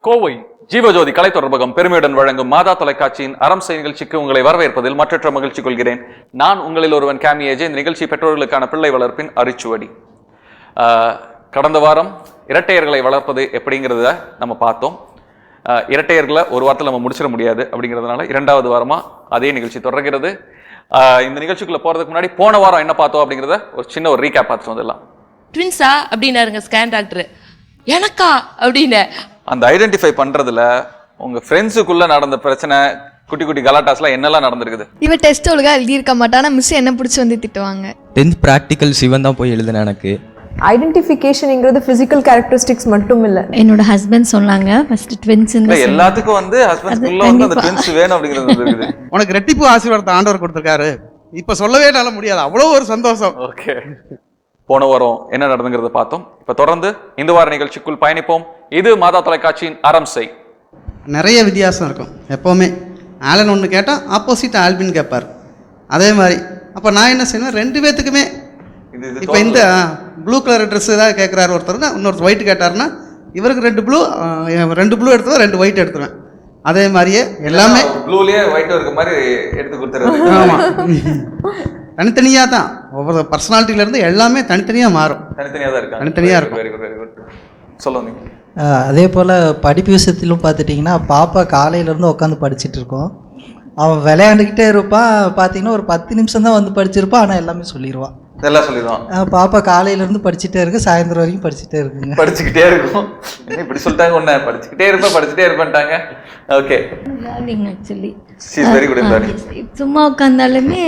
கோவை ஜீவஜோதி கலை தொடர்பகம் பெருமையுடன் வழங்கும் மாதா தொலைக்காட்சியின் அறம் செய் நிகழ்ச்சிக்கு உங்களை வரவேற்பதில் மற்றற்ற மகிழ்ச்சி கொள்கிறேன். நான் உங்களில் ஒருவன் கேமி ஏஜே. இந்த நிகழ்ச்சி பெற்றோர்களுக்கான பிள்ளை வளர்ப்பின் அரிச்சுவடி. கடந்த வாரம் இரட்டையர்களை வளர்ப்பது எப்படிங்கிறத நம்ம பார்த்தோம். இரட்டையர்களை ஒரு வாரத்தில் நம்ம முடிச்சிட முடியாது. அப்படிங்கிறதுனால இரண்டாவது வாரமா அதே நிகழ்ச்சி தொடர்கிறது. இந்த நிகழ்ச்சிக்குள்ள போறதுக்கு முன்னாடி போன வாரம் என்ன பார்த்தோம் அப்படிங்கிறத ஒரு சின்ன ஒரு ரீகேப் பார்த்துட்டு வந்துடலாம். ட்வின்ஸா அப்படின்னாருங்க ஸ்கேன் டாக்டர். எனக்கா அப்படின்னு அந்த ஐடென்டிஃபை பண்றதுல உங்க ஃப்ரெண்ட்ஸுக்குள்ள நடந்த பிரச்சனை, குட்டி குட்டி கலாட்டாஸ்லாம் என்னெல்லாம் நடந்திருக்குது? இவன் டெஸ்ட் ஒழுங்கா எழுதியிருக்க மாட்டானா, மிஸ் என்ன பிடிச்சி வந்து திட்டுவாங்க. 10th ப்ராக்டிக்கல் சிவன் தான் போய் எழுதுனேன். எனக்கு ஐடென்டிஃபிகேஷன்ங்கிறது ஃபிசிக்கல் கேரக்டரிஸ்டிக்ஸ் மட்டும் இல்ல. என்னோட ஹஸ்பண்ட் சொன்னாங்க ஃபர்ஸ்ட் ட்வின்ஸ் இந்த எல்லாத்துக்கும் வந்து ஹஸ்பண்ட்ஸ்க்குள்ள வந்து அந்த ட்வின்ஸ் வேணும் அப்படிங்கிறது இருக்குது. உனக்கு ரெட்டிப்பு ஆசீர்வாதத்தை ஆண்டவர் கொடுத்திருக்காரு. இப்ப சொல்லவே என்னால முடியாது, அவ்வளவு ஒரு சந்தோஷம். ஓகே, போன வாரம் என்ன நடந்துங்கிறத பார்த்தோம். இப்ப தொடர்ந்து இந்த வார நிகழ்ச்சிக்குள் பயணிப்போம். இது மாதா தொலைக்காட்சியின் அறம் செய். நிறைய வித்தியாசம் இருக்கும். எப்போவுமே ஆலன் ஒன்று கேட்டால் ஆப்போசிட் ஆல்பின் கேட்பார். அதே மாதிரி அப்போ நான் என்ன செய்வேன், ரெண்டு பேர்த்துக்குமே இப்போ இந்த ப்ளூ கலர் ட்ரெஸ் ஏதாவது கேட்குறாரு ஒருத்தர்னா, இன்னொருத்தர் ஒயிட் கேட்டாருன்னா இவருக்கு ரெண்டு ப்ளூ எடுத்துருவேன், ரெண்டு ஒயிட் எடுத்துருவேன். அதே மாதிரியே எல்லாமே ப்ளூலயே ஒயிட் இருக்க மாதிரி எடுத்து கொடுத்துறது. ஆமாம், தனித்தனியாக தான் ஒவ்வொரு பர்சனாலிட்டியிலேருந்து எல்லாமே தனித்தனியாக மாறும். தனித்தனியாக தான் இருக்கு, தனித்தனியாக இருக்கும். Very good very good. சொல்லுங்க. அதே போல் படிப்பு விஷயத்திலும் பார்த்துட்டிங்கன்னா, பாப்பா காலையிலேருந்து உட்காந்து படிச்சுட்டு இருக்கோம். அவன் விளையாண்டுக்கிட்டே இருப்பான். பார்த்தீங்கன்னா ஒரு 10 நிமிஷம் தான் வந்து படிச்சிருப்பான், ஆனால் எல்லாமே சொல்லிடுவான். எல்லாம் சொல்லிடுவான். பாப்பா காலையிலேருந்து படிச்சுட்டே இருக்கு, சாயந்தரம் வரைக்கும் படிச்சுட்டே இருக்குங்க. படிச்சுக்கிட்டே இருக்கும். இப்படி சொல்லிட்டாங்க, ஒன்று படிச்சுக்கிட்டே இருப்பேன்ட்டாங்க. Okay, actually she is very good in learning. சும்மா உட்காந்தாலுமே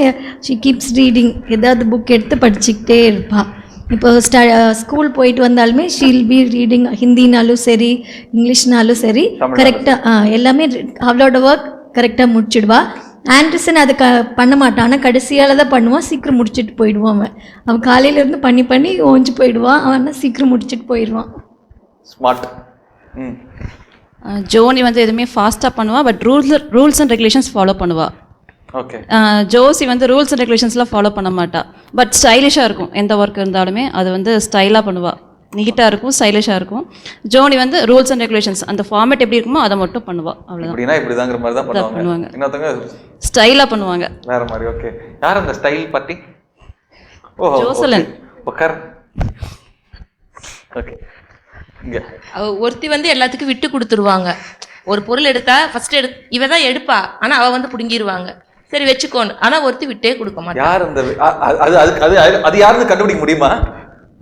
ஷி கீப்ஸ் ரீடிங். ஏதாவது புக் எடுத்து படிச்சுக்கிட்டே இருப்பாள். இப்போ ஸ்கூல் போயிட்டு வந்தாலுமே ஷீல் பி ரீடிங். ஹிந்தினாலும் சரி, இங்கிலீஷ்னாலும் சரி, கரெக்டாக எல்லாமே அவளோட ஒர்க் கரெக்டாக முடிச்சிடுவா. ஆண்டர்சன் அதை பண்ண மாட்டான், ஆனால் கடைசியால் தான் பண்ணுவான். சீக்கிரம் முடிச்சுட்டு போயிடுவான். அவன் காலையிலேருந்து பண்ணி ஓஞ்சி போயிடுவான். அவன் சீக்கிரம் முடிச்சுட்டு போயிடுவான். ஸ்மார்ட். ஜோனி வந்து எதுவுமே ஃபாஸ்ட்டாக பண்ணுவாள், but rules and regulations follow பண்ணுவாள். ஓகே. ஜோசி வந்து ரூல்ஸ் அண்ட் ரெகுலேஷன்ஸ்லாம் ஃபாலோ பண்ண மாட்டா, பட் ஸ்டைலிஷாக இருக்கும். எந்த ஒர்க் இருந்தாலுமே அது வந்து ஸ்டைலாக பண்ணுவாள். நீட்டாக இருக்கும், ஸ்டைலிஷாக இருக்கும். ஜோனி வந்து ரூல்ஸ் அண்ட் ரெகுலேஷன்ஸ் அந்த ஃபார்மேட் எப்படி இருக்குமோ அதை மட்டும் பண்ணுவாள். அவ்வளோதான். அப்படின்னா இப்படிதாங்கிற மாதிரி தான் பண்ணுவாங்க. இன்னொருத்தங்க ஸ்டைலாக பண்ணுவாங்க, வேற மாதிரி. ஓகே, யார் அந்த ஸ்டைல் பத்தி? ஓஹோ, ஜோசலன். உட்கார். ஓகே, இங்க ஒருத்தி வந்து எல்லாத்துக்கும் விட்டு கொடுத்துருவாங்க. ஒரு பொருள் எடுத்தா ஃபர்ஸ்ட் இவ தான் எடுப்பா, ஆனா அவ வந்து புடுங்கிடுவாங்க. சரி வச்சுக்கோன்னு, ஆனா ஒருத்தி விட்டே கொடுக்க மாட்டா. யார் அந்த அது யாருன்னு கண்டுபிடிக்க முடியுமா?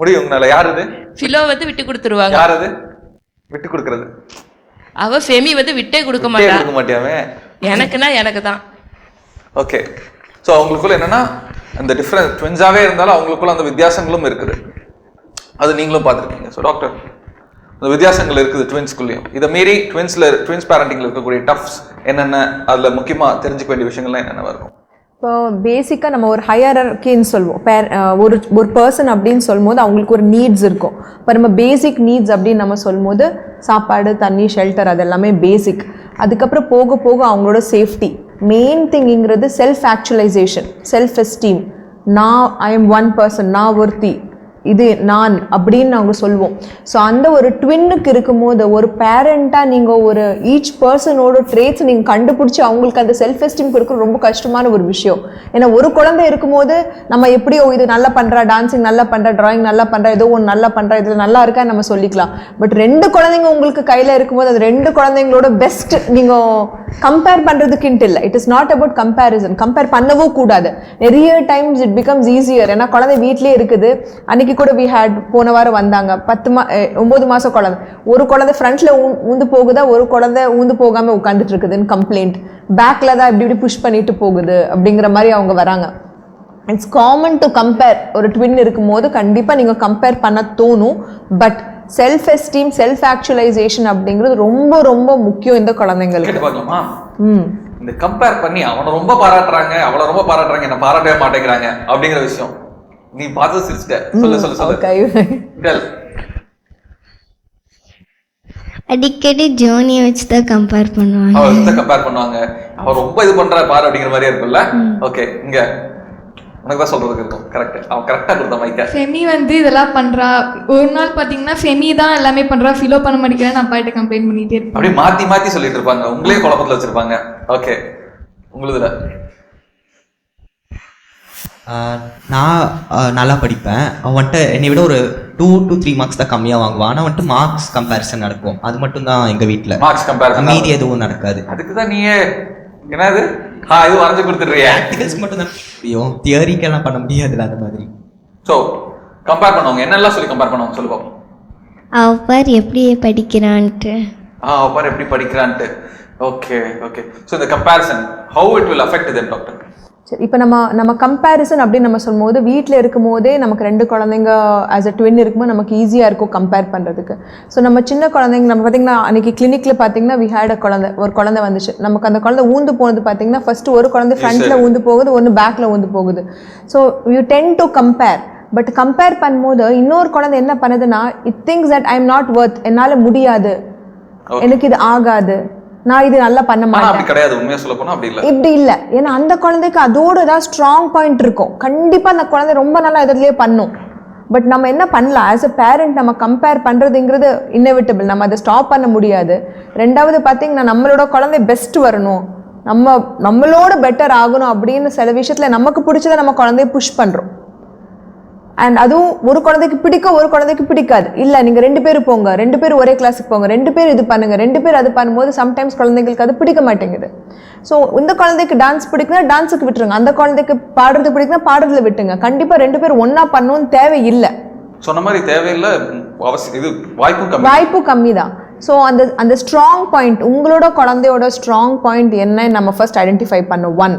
முடியும் உங்களால? யார் அது? ஃபிலோ வந்து விட்டு கொடுத்துருவாங்க. யார் அது விட்டு கொடுக்கறது? அவ ஃபெமி வந்து விட்டே கொடுக்க மாட்டாவே. எனக்குன்னா எனக்கு தான். ஓகே, ஸோ அவங்களுக்குள்ள என்னன்னா அந்த டிஃப்ரெண்ட் ட்வின்ஸாவே இருந்தாலும் அவங்களுக்குள்ள அந்த வித்தியாசங்களும் இருக்குது. அது நீங்களும் பார்த்துருக்கீங்க. ஸோ டாக்டர், அந்த வித்தியாசங்கள் இருக்குது ட்வின்ஸ்குள்ளேயும். இதை மீறி ட்வின்ஸ் பேரண்டிங்ல இருக்கக்கூடிய டஃப்ஸ் என்னென்ன, அதில் முக்கியமாக தெரிஞ்சுக்க வேண்டிய விஷயங்கள்லாம் என்னென்ன இருக்கும்? இப்போ பேசிக்காக நம்ம ஒரு ஹையரர்கின்னு சொல்லுவோம். ஒரு பர்சன் அப்படின்னு சொல்லும்போது அவங்களுக்கு ஒரு நீட்ஸ் இருக்கும். இப்போ நம்ம பேசிக் நீட்ஸ் அப்படின்னு நம்ம சொல்லும்போது சாப்பாடு, தண்ணி, ஷெல்டர், அது எல்லாமே பேசிக். அதுக்கப்புறம் போக போக அவங்களோட சேஃப்டி. மெயின் திங்கிறது செல்ஃப் ஆக்சுவலைசேஷன், செல்ஃப் எஸ்டீம். நான் ஐ எம் ஒன் பர்சன், நான் ஒருத்தி, இது நான் அப்படின்னு நாங்கள் சொல்லுவோம். ஸோ அந்த ஒரு ட்வின்னுக்கு இருக்கும்போது ஒரு பேரண்ட்டாக நீங்கள் ஒரு ஈச் பர்சனோட ட்ரேட்ஸ் நீங்கள் கண்டுபிடிச்சி அவங்களுக்கு அந்த செல்ஃப் எஸ்டீம் கொடுக்குற ரொம்ப கஷ்டமான ஒரு விஷயம். ஏன்னா ஒரு குழந்தை இருக்கும்போது நம்ம எப்படியோ இது நல்லா பண்ணுறா, டான்ஸிங் நல்லா பண்ணுறா, ட்ராயிங் நல்லா பண்ணுறா, ஏதோ ஒன்று நல்லா பண்ணுறா, இதில் நல்லா இருக்கா நம்ம சொல்லிக்கலாம். பட் 2 குழந்தைங்க உங்களுக்கு கையில் இருக்கும்போது அது 2 குழந்தைங்களோட பெஸ்ட் நீங்கள் கம்பேர் பண்ணுறதுக்குன்ட்டு இல்லை. It is not about comparison. Compare பண்ணவும் கூடாது. நிறைய டைம்ஸ் இட் பிகம்ஸ் ஈஸியர். ஏன்னா குழந்தை வீட்லேயே இருக்குது. அன்னைக்கு கூட we had போன வாரம் வந்தாங்க 9 மாசம் குழந்தை. ஒரு குழந்தை ஃப்ரண்ட்ல ஊந்து போகுதா, ஒரு குழந்தை ஊந்து போகாம உட்காந்துட்டு இருக்குதுன்னு கம்ப்ளைண்ட். பேக்ல தான் இப்படி புஷ் பண்ணிட்டு போகுது அப்படிங்கிற மாதிரி அவங்க வராங்க. It's common to compare. ஒரு ட்வின் இருக்கும்போது கண்டிப்பா நீங்க கம்பேர் பண்ண தோணும். But self esteem, self actualisation அப்படிங்கிறது ரொம்ப ரொம்ப முக்கியம் இந்த குழந்தைங்களுக்கு. இந்த கம்பேர் பண்ணி அவனை ரொம்ப பாராட்டுறாங்க, அவளை ரொம்ப பாராட்டுறாங்க, என்ன பாராட்டவே மாட்டேங்கிறாங்க அப்படிங்கிற விஷயம் நீ பார்த்து சிரிச்சிட்ட. சொல்லு. அடிக்கடி ஜோனியை வச்சு தான் கம்பேர் பண்ணுவாங்க. அவ ரொம்ப இது பண்ற பாரு அப்படிங்கிற மாதிரியே இருக்கும்ல. ஓகே, இங்க உனக்கு தான் சொல்றதுக்கு இருக்கும். கரெக்ட், அவன் கரெக்டாக கொடுத்த மைக்க. ஃபெமி வந்து இதெல்லாம் பண்ணுறா. ஒரு நாள் பார்த்தீங்கன்னா ஃபெமி தான் எல்லாமே பண்ணுறா, ஃபிலோ பண்ண மாட்டேங்கிறேன், நான் அப்பாட்ட கம்ப்ளைண்ட் பண்ணிகிட்டே இருப்பேன். அப்படியே மாற்றி மாற்றி சொல்லிட்டு இருப்பாங்க, உங்களே குழப்பத்தில் வச்சிருப்பாங்க. ஓகே, உங்களுதுல? நான் நல்லா படிப்பேன். அவன் வந்துட்டு என்னை விட ஒரு 2 to 3 மார்க்ஸ் தான் கம்மியாக வாங்குவான். ஆனால் வந்துட்டு மார்க்ஸ் கம்பேரிசன் நடக்கும், அது மட்டும் தான் எங்கள் வீட்டில். மார்க்ஸ் கம்பேரிசன், மீதி எதுவும் நடக்காது. அதுக்கு தான் நீயே என்னது இது வரைஞ்சு கொடுத்துட்றியா? ப்ராக்டிகல்ஸ் மட்டும் தான் முடியும், தியரிக்கெல்லாம் பண்ண முடியாதுல்ல அந்த மாதிரி. ஸோ கம்பேர் பண்ணுவாங்க, என்னெல்லாம் சொல்லி கம்பேர் பண்ணுவாங்க சொல்லு பார்ப்போம். அவர் எப்படி படிக்கிறான்ட்டு. அவர் எப்படி படிக்கிறான்ட்டு. Okay okay. ஸோ இந்த comparison how it will affect them doctor? சரி, இப்போ நம்ம கம்பேரிசன் அப்படின்னு நம்ம சொல்லும்போது வீட்டில் இருக்கும் போதே நமக்கு 2 குழந்தைங்க ஆஸ் அ ட்வின் இருக்கும்போது நமக்கு ஈஸியாக இருக்கும் கம்பேர் பண்ணுறதுக்கு. ஸோ நம்ம சின்ன குழந்தைங்க நம்ம பார்த்திங்கன்னா அன்றைக்கி கிளினிக்கில் பார்த்திங்கன்னா வி ஹேட் ஒரு குழந்தை வந்துச்சு. நமக்கு அந்த குழந்தை ஊந்து போனது பார்த்திங்கன்னா ஃபஸ்ட்டு ஒரு குழந்தை ஃப்ரண்ட்டில் ஊந்து போகுது, ஒன்று பேக்கில் ஊந்து போகுது. So you ten to compare. But compare பண்ணும்போது இன்னொரு குழந்தை என்ன பண்ணுதுன்னா, it things that I am not worth, என்னால் முடியாது, எனக்கு இது ஆகாது, நான் இது நல்லா பண்ண மாட்டேன். கிடையாது, உண்மையா சொல்ல போனா அப்படி இல்ல, இப்படி இல்ல. ஏன்னா அந்த குழந்தைக்கு அதோட ஏதாவது ஸ்ட்ராங் பாயிண்ட் இருக்கும், கண்டிப்பா அந்த குழந்தை ரொம்ப நல்லா இதுலயே பண்ணும். பட் நம்ம என்ன பண்ணலாம், ஆஸ் அ பேரண்ட் நம்ம கம்பேர் பண்றதுங்கிறது இன்னெவிட்டபிள், நம்ம அதை ஸ்டாப் பண்ண முடியாது. ரெண்டாவது பார்த்தீங்கன்னா நம்மளோட குழந்தை பெஸ்ட் வரணும், நம்மளோட பெட்டர் ஆகணும் அப்படின்னு சில விஷயத்துல நமக்கு பிடிச்சதை நம்ம குழந்தைய புஷ் பண்றோம். அண்ட் அதுவும் ஒரு குழந்தைக்கு பிடிக்கும், ஒரு குழந்தைக்கு பிடிக்காது. இல்லை நீங்கள் 2 பேரும் போங்க, 2 பேரும் ஒரே கிளாஸுக்கு போங்க, 2 பேர் இது பண்ணுங்க, 2 பேர் அது பண்ணும்போது சம்டைம்ஸ் குழந்தைங்களுக்கு அது பிடிக்க மாட்டேங்குது. ஸோ இந்த குழந்தைக்கு டான்ஸ் பிடிக்குன்னா டான்ஸுக்கு விட்டுருங்க, அந்த குழந்தைக்கு பாடுறது பிடிக்குன்னா பாடுறதுல விட்டுங்க. கண்டிப்பாக 2 பேர் ஒன்றா பண்ணணும்னு தேவையில்லை. சொன்ன மாதிரி தேவையில்லை, அவசியம், இது வாய்ப்பு கம்மி தான். ஸோ அந்த ஸ்ட்ராங் பாயிண்ட், உங்களோட குழந்தையோட ஸ்ட்ராங் பாயிண்ட் என்னன்னு நம்ம ஃபர்ஸ்ட் ஐடென்டிஃபை பண்ணும். 1.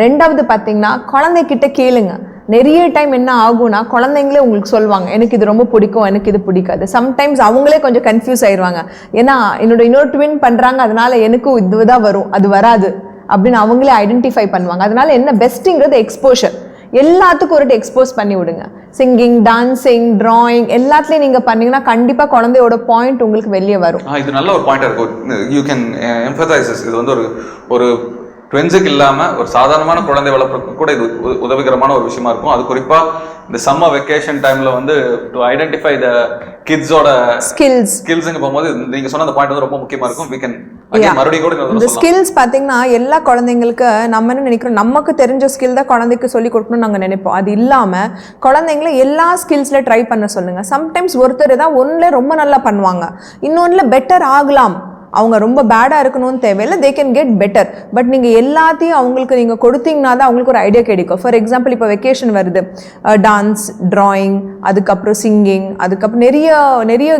ரெண்டாவது பார்த்தீங்கன்னா குழந்தைகிட்ட கேளுங்க. நிறைய டைம் என்ன ஆகும்னா குழந்தைங்களே உங்களுக்கு சொல்லுவாங்க, எனக்கு இது ரொம்ப பிடிக்கும், எனக்கு இது பிடிக்காது. சம்டைம்ஸ் அவங்களே கொஞ்சம் கன்ஃபியூஸ் ஆயிடுவாங்க, ஏன்னா என்னோட இன்னொரு ட்வின் பண்ணுறாங்க அதனால எனக்கும் இதுதான் வரும், அது வராது அப்படின்னு அவங்களே ஐடென்டிஃபை பண்ணுவாங்க. அதனால என்ன பெஸ்ட்டுங்கிறது எக்ஸ்போஷர். எல்லாத்துக்கும் ஒரு எக்ஸ்போஸ் பண்ணி விடுங்க. சிங்கிங், டான்சிங், டிராயிங் எல்லாத்துலேயும் நீங்கள் பண்ணீங்கன்னா கண்டிப்பாக குழந்தையோட பாயிண்ட் உங்களுக்கு வெளியே வரும். இது நல்ல ஒரு பாயிண்ட் இருக்கும். You can empathize. இது வந்து ஒரு ட்வின்ஸுக்கு இல்லாமல் ஒரு சாதாரணமான குழந்தை வளர்ப்புக்கு கூட இது உதவிகரமான ஒரு விஷயமா இருக்கும். அது குறிப்பாக இந்த சம்மர் வெக்கேஷன் டைமில் வந்து டு ஐடென்டிஃபை த கிட்ஸோட ஸ்கில்ஸுங்க போகும்போது நீங்கள் சொன்ன அந்த பாயிண்ட் வந்து ரொம்ப முக்கியமாக இருக்கும். வீ கேன் மறுபடியும் கூட இந்த ஸ்கில்ஸ் பார்த்தீங்கன்னா எல்லா குழந்தைங்களுக்கு நம்ம என்ன நினைக்கிறோம், நமக்கு தெரிஞ்ச ஸ்கில் தான் குழந்தைக்கு சொல்லி கொடுக்கணும்னு நாங்கள் நினைப்போம். அது இல்லாமல் குழந்தைங்கள எல்லா ஸ்கில்ஸில் ட்ரை பண்ண சொல்லுங்கள். சம்டைம்ஸ் ஒருத்தர் தான் ஒன்றில் ரொம்ப நல்லா பண்ணுவாங்க, இன்னொன்றில் பெட்டர் ஆகலாம். அவங்க ரொம்ப பேடாக இருக்கணும்னு தேவையில்லை, they can get better. But நீங்கள் எல்லாத்தையும் அவங்களுக்கு நீங்கள் கொடுத்தீங்கன்னா தான் அவங்களுக்கு ஒரு ஐடியா கிடைக்கும். ஃபார் எக்ஸாம்பிள் இப்போ வெக்கேஷன் வருது, டான்ஸ், ட்ராயிங், அதுக்கப்புறம் சிங்கிங், அதுக்கப்புறம் நிறைய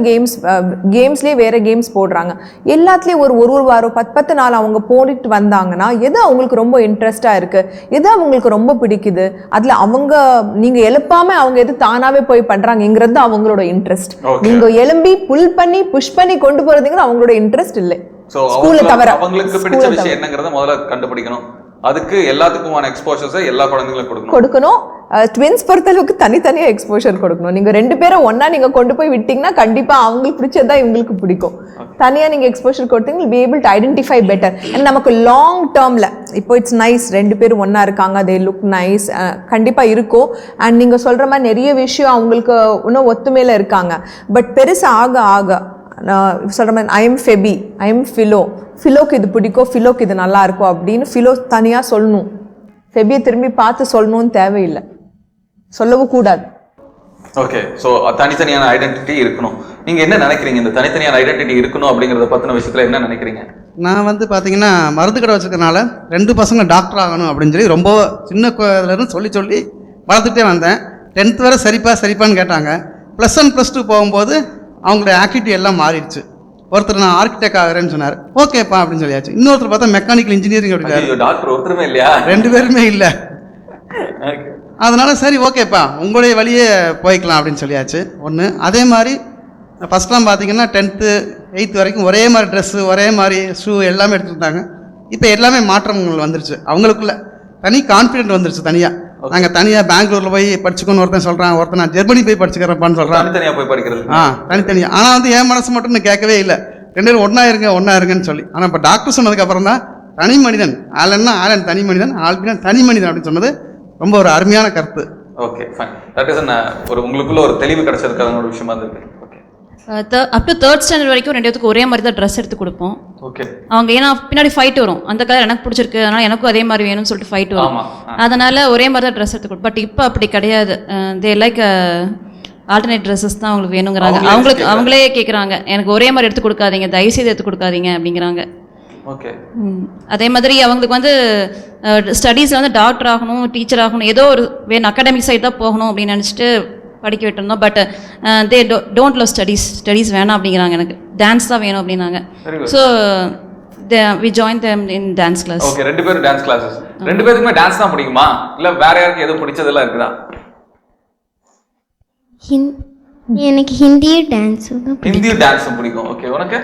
கேம்ஸ்லேயே வேறு கேம்ஸ் போடுறாங்க. எல்லாத்துலேயும் ஒரு வாரம் 10 நாள் அவங்க போட்டுட்டு வந்தாங்கன்னா எது அவங்களுக்கு ரொம்ப இன்ட்ரெஸ்டாக இருக்குது, எது அவங்களுக்கு ரொம்ப பிடிக்குது, அதில் நீங்கள் எழுப்பாமல் அவங்க எது தானாகவே போய் பண்ணுறாங்கிறது தான் அவங்களோட இன்ட்ரெஸ்ட். நீங்கள் எழும்பி புல் பண்ணி புஷ் பண்ணி கொண்டு போகிறதுங்கிறது அவங்களோட இன்ட்ரெஸ்ட் இல்லை. அவங்களுக்கு பிடிச்ச விஷயம் என்னங்கறத முதல்ல கண்டுபிடிக்கணும். அதுக்கு எல்லாத்துக்குமான எக்ஸ்போஷர்ஸை எல்லா குழந்தைகளுக்கும் கொடுக்கணும். ட்வின்ஸ் பொறுத்தளவுக்கு தனித்தனியா எக்ஸ்போஷர் கொடுக்கணும். நீங்க 2 பேரும் ஒன்னா நீங்க கொண்டு போய் விட்டீங்கன்னா கண்டிப்பா அவங்களுக்கு பிடிச்சதா இவங்களுக்கு பிடிக்கும். தனியா நீங்க எக்ஸ்போஷர் கொடுத்தீங்க, be able to identify better. and நமக்கு லாங் டேர்ம்ல இப்போ இட்ஸ் நைஸ் 2 பேரும் ஒன்னா இருக்காங்க, they look nice, கண்டிப்பா இருக்கும். அண்ட் நீங்க சொல்ற மாதிரி நிறைய விஷயம் அவங்களுக்கு இன்னும் ஒத்துமையில இருக்காங்க. பட் பெருசா ஆக ஆக சொல்கிற மாதிரி I am Febi, I am ஃபிலோக்கு இது பிடிக்கும், ஃபிலோக்கு இது நல்லா இருக்கும் அப்படின்னு ஃபிலோ தனியாக சொல்லணும். ஃபெபியை திரும்பி பார்த்து சொல்லணும்னு தேவையில்லை, சொல்லவும் கூடாது. ஓகே, ஸோ தனித்தனியான ஐடென்டிட்டி இருக்கணும். நீங்கள் என்ன நினைக்கிறீங்க, இந்த தனித்தனியான ஐடென்டிட்டி இருக்கணும் அப்படிங்கிறத பற்றின விஷயத்தில் என்ன நினைக்கிறீங்க? நான் வந்து பார்த்தீங்கன்னா மருந்து கடை வச்சுருக்கனால 2 பசங்க டாக்டர் ஆகணும் அப்படின்னு சொல்லி ரொம்ப சின்ன இருந்து சொல்லி வளர்த்துட்டே வந்தேன். 10th வரை சரிப்பான்னு கேட்டாங்க. +1 +2 போகும்போது அவங்களுடைய ஆக்டிவிட்டி எல்லாம் மாறிடுச்சு. ஒருத்தர் நான் ஆர்கிடெக்ட் ஆகிறேன்னு சொன்னார், ஓகேப்பா அப்படின்னு சொல்லியாச்சு. இன்னொருத்தர் பார்த்தா மெக்கானிக்கல் இன்ஜினியரிங் அப்படின்னாரு. டாக்டர் ஒருத்தருமே இல்லையா? 2 பேருமே இல்லை. அதனால சரி ஓகேப்பா உங்களுடைய வழியே போய்க்கலாம் அப்படின்னு சொல்லியாச்சு. ஒன்று. அதே மாதிரி ஃபஸ்ட்லாம் பார்த்தீங்கன்னா 10th 8th வரைக்கும் ஒரே மாதிரி ட்ரெஸ்ஸு, ஒரே மாதிரி ஷூ எல்லாமே எடுத்துருந்தாங்க. இப்போ எல்லாமே மாற்றங்கள் வந்துருச்சு. அவங்களுக்குள்ள தனி கான்ஃபிடென்ட் வந்துருச்சு. தனியாக நாங்கள் தனியாக பெங்களூரில் போய் படிச்சுக்கணும்னு ஒருத்தன் சொல்கிறான், ஒருத்தன் நான் ஜெர்மனி போய் படிச்சுக்கிறேன்ப்பான்னு சொல்கிறான். தனித்தனியாக போய் படிக்கிறது. தனித்தனியாக. ஆனால் வந்து என் மனசு மட்டும் நான் கேட்கவே இல்லை, 2 பேரும் ஒன்றா இருங்கன்னு சொல்லி. ஆனால் இப்போ டாக்டர் சொன்னதுக்கப்புறம் தான் தனி மனிதன், ஆலன்னா ஆலன் தனி மனிதன், ஆல்பினா தனி மனிதன் அப்படின்னு சொன்னது ரொம்ப ஒரு அருமையான கருத்து. Okay fine. தட் இஸ் ஒரு உங்களுக்குள்ள ஒரு தெளிவு கிடைச்சிருக்காத ஒரு விஷயமா இருக்கு. Okay. Up to 3rd standard வரைக்கும் 2 பேத்துக்கு ஒரே மாதிரி தான் ட்ரெஸ் எடுத்து கொடுப்போம். ஓகே. அவங்க ஏன்னா பின்னாடி ஃபைட் வரும், அந்த கலர் எனக்கு பிடிச்சிருக்கு அதனால எனக்கும் அதே மாதிரி வேணும்னு சொல்லிட்டு ஃபைட் வரும். அதனால ஒரே மாதிரி தான் ட்ரெஸ் எடுத்து கொடுப்போம். பட் இப்போ அப்படி கிடையாது. தே லைக் ஆல்டர்னேட் ட்ரெஸ்ஸஸ் தான் அவங்களுக்கு வேணுங்கிறாங்க. அவங்களே கேட்குறாங்க, எனக்கு ஒரே மாதிரி எடுத்து கொடுக்காதீங்க, தயவுசெய்து எடுத்து கொடுக்காதீங்க அப்படிங்கிறாங்க. ஓகே. அதே மாதிரி அவங்களுக்கு வந்து ஸ்டடீஸில் வந்து டாக்டர் ஆகணும், டீச்சர் ஆகணும், ஏதோ ஒரு வேணும் அகாடமிக் சைட் தான் போகணும் அப்படின்னு நினச்சிட்டு படிக்க விட்டுருந்தோம். But they don't love studies வேணாம் அப்படிங்கிறாங்க, எனக்கு டான்ஸ் தான் வேணும் அப்படின்னாங்க. So we join them in dance class. Okay. 2 பேரும் டான்ஸ் கிளாஸஸ். 2 பேருக்குமே டான்ஸ் தான் பிடிக்குமா இல்லை வேற யாருக்கு எதுவும் பிடிச்சதெல்லாம் இருக்குதா? எனக்கு ஹிந்தியும் டான்ஸும் ஹிந்தியும் டான்ஸும் பிடிக்கும். ஓகே. உனக்கு?